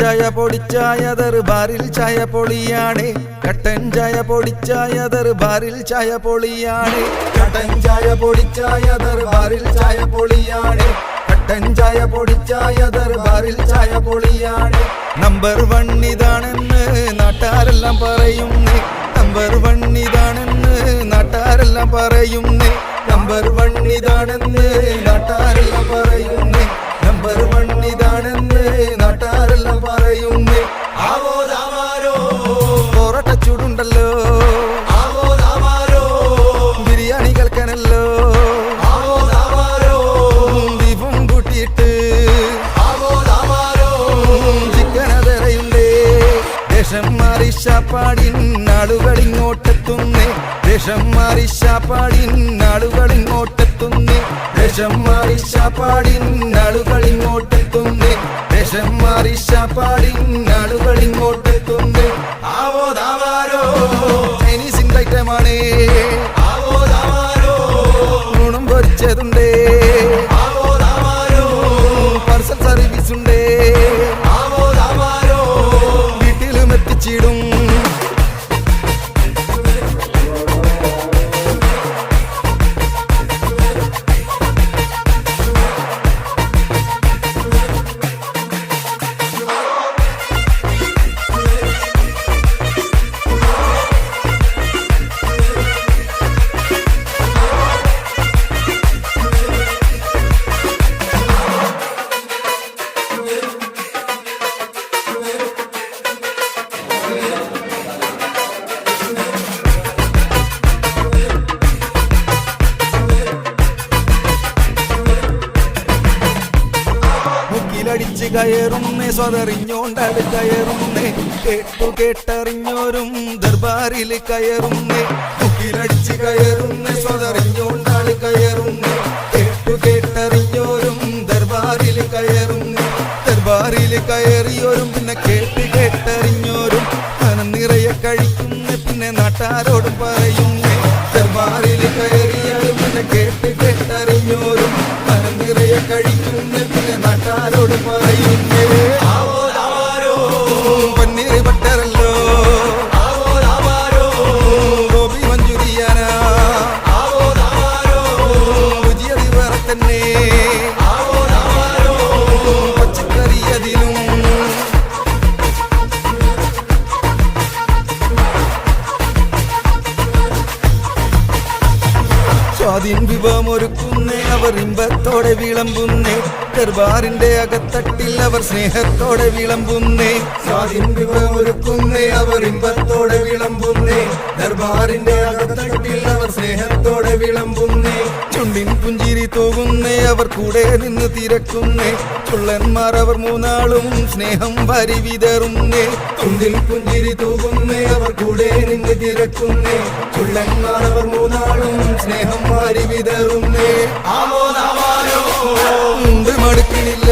ചായ പൊടിച്ചായ ദർബാറിൽ ചായ പൊളിയാണ് കട്ടൻ ചായ പൊടിച്ചായ ദർബാറിൽ ചായ പൊളിയാണ് കട്ടൻ ചായ പൊടിച്ചായ ദർബാറിൽ ചായ പൊളിയാണ് കട്ടൻ ചായ പൊടിച്ചായ ദർബാറിൽ ചായ പൊളിയാണ് നമ്പർ 1 ഇതാണെന്ന് നാട്ടാരെല്ലാം പറയുന്നേ നമ്പർ 1 ഇതാണെന്ന് നാട്ടാരെല്ലാം പറയുന്നേ നമ്പർ 1 ഇതാണെന്ന് നാട്ടാരെല്ലാം പറയുന്നേ നമ്പർ 1 ഇതാണെന്ന് നാട്ടാരെല്ലാം പറയുന്നേ ആവോ ദാമാരോ പൊറോട്ട ചൂടുണ്ടല്ലോ ആവോ ദാമാരോ ബിരിയാണി കൽക്കനല്ലോ ആവോ ദാമാരോ ബീഫും കൂട്ടിയിട്ട് ആവോ ദാമാരോ ചിക്കൻ അതറയുണ്ടേ ദേശം മാറി ശാപ്പാടിൻ നാളുകളിങ്ങോട്ടെത്തുന്നേ ദേശം മാറി ശാപ്പാടിൻ നാളുകളിങ്ങോട്ടെത്തുന്നേ ദേശം മാറി ശാപ്പാടിൻ നാളുകളിങ്ങോട്ടെത്തുന്നേ ദേശം മാറി ശാപ്പാടിൻ നാളുകളിങ്ങോട്ടെത്തുന്നേ ആവോ ദാമാരോ ചൈനീസ് ഐറ്റമാണ് ആവോ ദാമാരോ ഊണും പൊരിച്ചതുണ്ടേ ആവോ ദാമാരോ പാർസൽ സർവീസ് ഉണ്ടേ ആവോ ദാമാരോ വീട്ടിലും എത്തിച്ചിടും ടിച്ച് കയറുന്നേ സ്വതറിഞ്ഞോണ്ടാട് കയറുന്നേ കേട്ടു കേട്ടറിഞ്ഞോരും ദർബാറിൽ കയറുന്നേ മുക്കിലടിച്ച് കയറുന്നേ സ്വതറിഞ്ഞോണ്ടാട് കയറുന്നേ കേട്ടു കേട്ടറിഞ്ഞോരും ദർബാറിൽ കയറുന്നേ ദർബാറിൽ കയറിയോരും പിന്നെ കേട്ട് കേട്ടറിഞ്ഞോരും മനം നിറയെ കഴിക്കുന്നേ പിന്നെ നാട്ടാരോടും പറയുന്നേ ദർബാറിൽ കയറിയാലും പിന്നെ കേട്ട് കേട്ടറിഞ്ഞോരും മനം നിറയെ കഴിക്കുന്നേ പിന്നെ നാട്ടാരോട് പറയുന്നേ ആവോ ദാമാരോ പന്നീർ ബട്ടറല്ലോ ആവോ ദാമാരോ ഗോപി മഞ്ചൂരിയാനാ ആവോ ദാമാരോ രുചിയതി വേറെ തന്നെ ആവോ ദാമാരോ പച്ചക്കറി അതിലും സ്വാധീൻ വിഭവമൊരുക്കുന്നേ അവർ ഇമ്പത്തോടെ വിളമ്പുന്നേ ദർബാറിന്റെ അകത്തട്ടിൽ അവർ സ്നേഹത്തോടെ വിളമ്പുന്നേ സ്വാധീൻ വിഭവമൊരുക്കുന്നേ അവർ ഇമ്പത്തോടെ വിളമ്പുന്നേ ദർബാറിന്റെ അകത്തട്ടിൽ അവർ സ്നേഹത്തോടെ വിളമ്പുന്നേ ചുണ്ടിൻ പുഞ്ചിരി തൂകുന്നേ അവർ കൂടെ നിന്ന് തിരക്കുന്നേ ചുള്ളന്മാർ അവർ മൂന്നാളും സ്നേഹം വാരി വിതറുന്നേ ചുണ്ടിൽ പുഞ്ചിരി തൂകുന്നേ അവർ കൂടെ നിന്ന് തിരക്കുന്നേ ചുള്ളന്മാർ അവർ മൂന്നാളും സ്നേഹം വാരി വിതറുന്നേ ആവോ ദാമാരോ മടുക്കില്ല